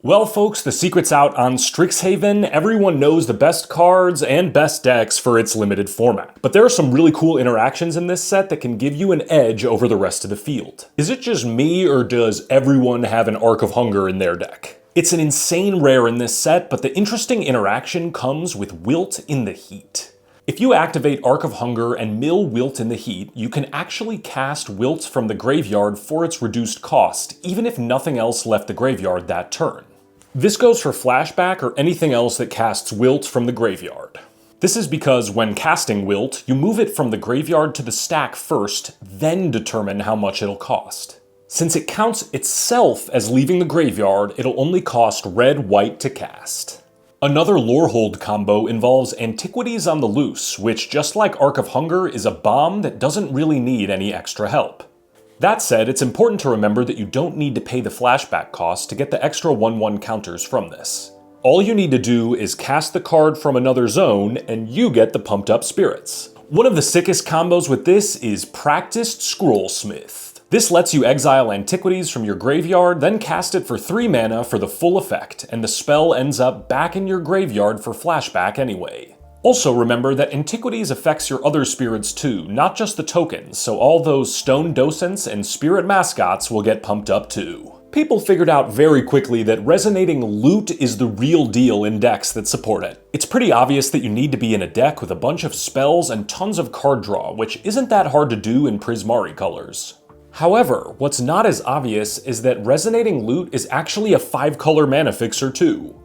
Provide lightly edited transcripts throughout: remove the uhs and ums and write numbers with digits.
Well folks, the secret's out on Strixhaven. Everyone knows the best cards and best decks for its limited format. But there are some really cool interactions in this set that can give you an edge over the rest of the field. Is it just me, or does everyone have an Arc of Hunger in their deck? It's an insane rare in this set, but the interesting interaction comes with Wilt in the Heat. If you activate Arc of Hunger and mill Wilt in the Heat, you can actually cast Wilt from the graveyard for its reduced cost, even if nothing else left the graveyard that turn. This goes for Flashback or anything else that casts Wilt from the graveyard. This is because when casting Wilt, you move it from the graveyard to the stack first, then determine how much it'll cost. Since it counts itself as leaving the graveyard, it'll only cost red-white to cast. Another Lorehold combo involves Antiquities on the Loose, which, just like Arc of Hunger, is a bomb that doesn't really need any extra help. That said, it's important to remember that you don't need to pay the flashback cost to get the extra 1/1 counters from this. All you need to do is cast the card from another zone, and you get the pumped up spirits. One of the sickest combos with this is Practiced Scrollsmith. This lets you exile Antiquities from your graveyard, then cast it for 3 mana for the full effect, and the spell ends up back in your graveyard for flashback anyway. Also remember that Antiquities affects your other spirits too, not just the tokens, so all those Stone Docents and Spirit Mascots will get pumped up too. People figured out very quickly that Resonating Loot is the real deal in decks that support it. It's pretty obvious that you need to be in a deck with a bunch of spells and tons of card draw, which isn't that hard to do in Prismari colors. However, what's not as obvious is that Resonating Loot is actually a 5-color mana fixer too.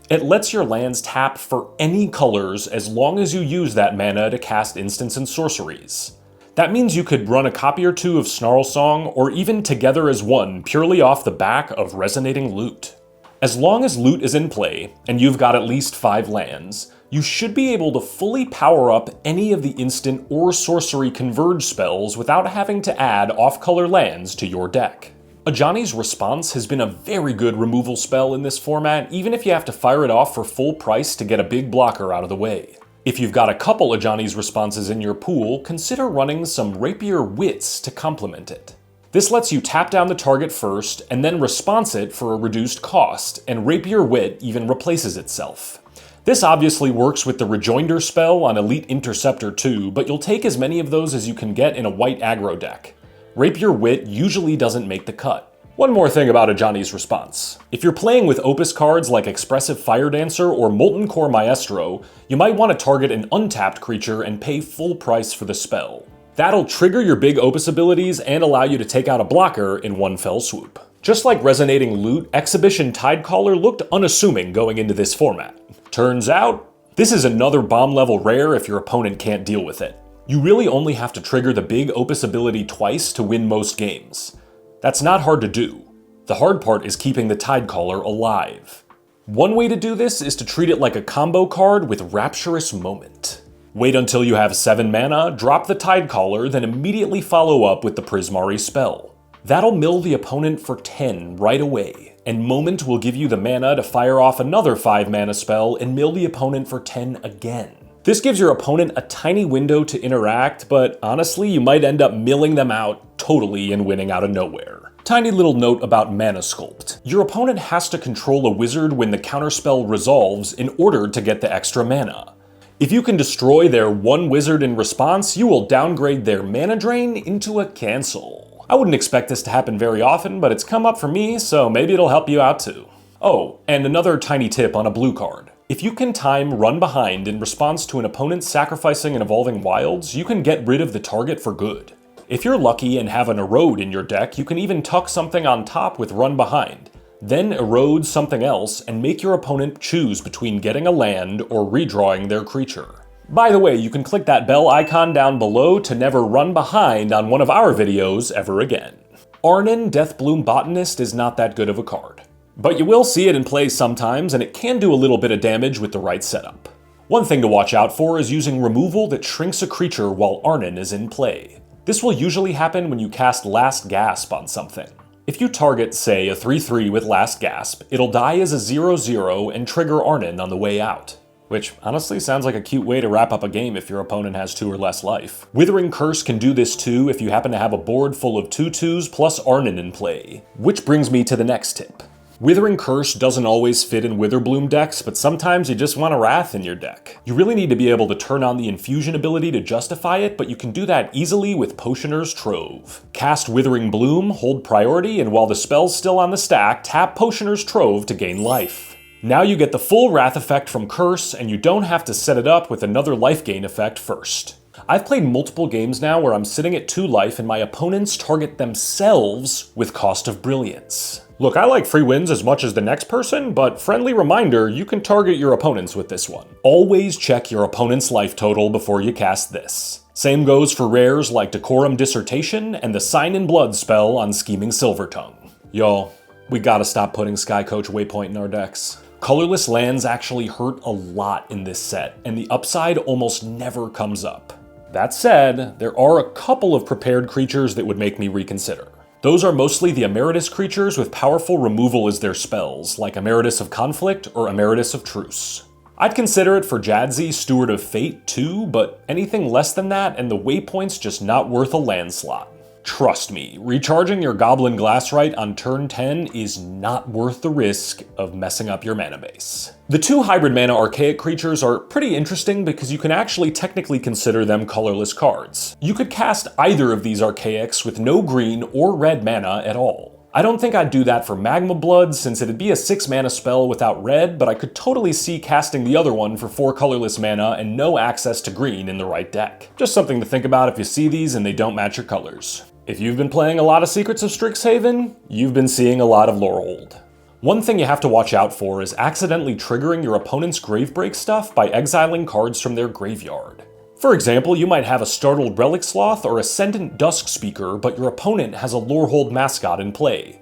It lets your lands tap for any colors as long as you use that mana to cast instants and sorceries. That means you could run a copy or two of Snarlsong, or even Together as One, purely off the back of Resonating Loot. As long as Loot is in play, and you've got at least 5 lands, you should be able to fully power up any of the instant or sorcery converge spells without having to add off-color lands to your deck. Ajani's Response has been a very good removal spell in this format, even if you have to fire it off for full price to get a big blocker out of the way. If you've got a couple Ajani's Responses in your pool, consider running some Rapier Wits to complement it. This lets you tap down the target first, and then response it for a reduced cost, and Rapier Wit even replaces itself. This obviously works with the Rejoinder spell on Elite Interceptor too, but you'll take as many of those as you can get in a white aggro deck. Rapier Wit usually doesn't make the cut. One more thing about Ajani's Response. If you're playing with Opus cards like Expressive Fire Dancer or Molten Core Maestro, you might want to target an untapped creature and pay full price for the spell. That'll trigger your big Opus abilities and allow you to take out a blocker in one fell swoop. Just like Resonating Loot, Exhibition Tidecaller looked unassuming going into this format. Turns out, this is another bomb level rare if your opponent can't deal with it. You really only have to trigger the big Opus ability twice to win most games. That's not hard to do. The hard part is keeping the Tidecaller alive. One way to do this is to treat it like a combo card with Rapturous Moment. Wait until you have 7 mana, drop the Tidecaller, then immediately follow up with the Prismari spell. That'll mill the opponent for 10 right away, and Moment will give you the mana to fire off another 5 mana spell and mill the opponent for 10 again. This gives your opponent a tiny window to interact, but honestly, you might end up milling them out totally and winning out of nowhere. Tiny little note about Mana Sculpt. Your opponent has to control a wizard when the counterspell resolves in order to get the extra mana. If you can destroy their one wizard in response, you will downgrade their mana drain into a cancel. I wouldn't expect this to happen very often, but it's come up for me, so maybe it'll help you out too. Oh, and another tiny tip on a blue card. If you can time Run Behind in response to an opponent sacrificing an Evolving Wilds, you can get rid of the target for good. If you're lucky and have an Erode in your deck, you can even tuck something on top with Run Behind, then erode something else and make your opponent choose between getting a land or redrawing their creature. By the way, you can click that bell icon down below to never run behind on one of our videos ever again. Arnen Deathbloom Botanist is not that good of a card, but you will see it in play sometimes, and it can do a little bit of damage with the right setup. One thing to watch out for is using removal that shrinks a creature while Arnen is in play. This will usually happen when you cast Last Gasp on something. If you target, say, a 3/3 with Last Gasp, it'll die as a 0/0 and trigger Arnen on the way out. Which honestly sounds like a cute way to wrap up a game if your opponent has 2 or less life. Withering Curse can do this too if you happen to have a board full of 2/2s plus Arnen in play. Which brings me to the next tip. Withering Curse doesn't always fit in Witherbloom decks, but sometimes you just want a Wrath in your deck. You really need to be able to turn on the Infusion ability to justify it, but you can do that easily with Potioner's Trove. Cast Withering Bloom, hold priority, and while the spell's still on the stack, tap Potioner's Trove to gain life. Now you get the full Wrath effect from Curse, and you don't have to set it up with another life gain effect first. I've played multiple games now where I'm sitting at 2 life and my opponents target themselves with Cost of Brilliance. Look, I like free wins as much as the next person, but friendly reminder, you can target your opponents with this one. Always check your opponent's life total before you cast this. Same goes for rares like Decorum Dissertation and the Sign in Blood spell on Scheming Silvertongue. Y'all, we gotta stop putting Skycoach Waypoint in our decks. Colorless lands actually hurt a lot in this set, and the upside almost never comes up. That said, there are a couple of prepared creatures that would make me reconsider. Those are mostly the Emeritus creatures with powerful removal as their spells, like Emeritus of Conflict or Emeritus of Truce. I'd consider it for Jadzi, Steward of Fate too, but anything less than that and the Waypoint's just not worth a land slot. Trust me, recharging your Goblin Glassrite on turn 10 is not worth the risk of messing up your mana base. The 2 hybrid mana Archaic creatures are pretty interesting because you can actually technically consider them colorless cards. You could cast either of these Archaics with no green or red mana at all. I don't think I'd do that for Magma Blood since it'd be a 6 mana spell without red, but I could totally see casting the other one for 4 colorless mana and no access to green in the right deck. Just something to think about if you see these and they don't match your colors. If you've been playing a lot of Secrets of Strixhaven, you've been seeing a lot of Lorehold. One thing you have to watch out for is accidentally triggering your opponent's Gravebreak stuff by exiling cards from their graveyard. For example, you might have a Startled Relic Sloth or Ascendant Dusk Speaker, but your opponent has a Lorehold mascot in play.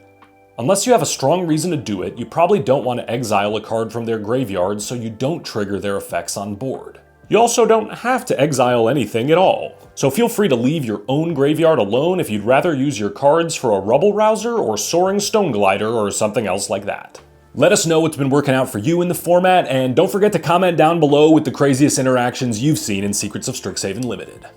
Unless you have a strong reason to do it, you probably don't want to exile a card from their graveyard so you don't trigger their effects on board. You also don't have to exile anything at all, so feel free to leave your own graveyard alone if you'd rather use your cards for a Rubble Rouser or Soaring Stone Glider or something else like that. Let us know what's been working out for you in the format, and don't forget to comment down below with the craziest interactions you've seen in Secrets of Strixhaven Limited.